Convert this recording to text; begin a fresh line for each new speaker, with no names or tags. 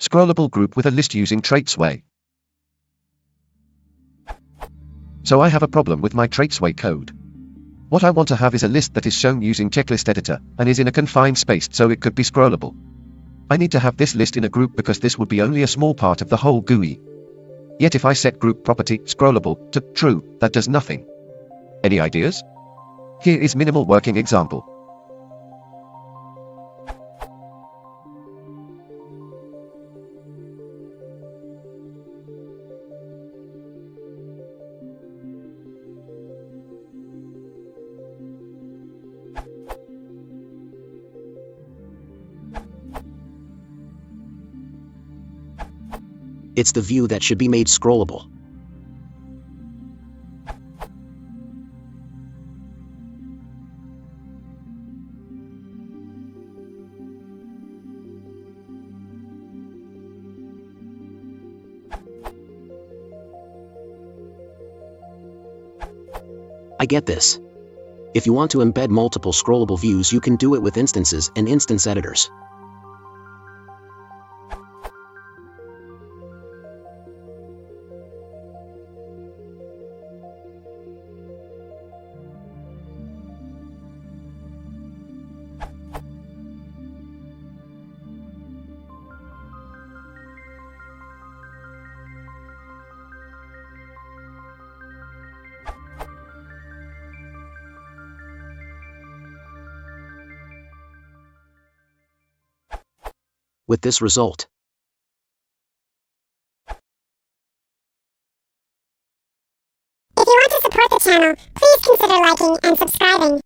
Scrollable group with a list using TraitsUI. So I have a problem with my TraitsUI code. What I want to have is a list that is shown using checklist editor, and is in a confined space so it could be scrollable. I need to have this list in a group because this would be only a small part of the whole GUI. Yet if I set group property scrollable to true, that does nothing. Any ideas? Here is minimal working example.
It's the view that should be made scrollable. I get this. If you want to embed multiple scrollable views, you can do it with instances and instance editors. With this result.
If you want to support the channel, please consider liking and subscribing.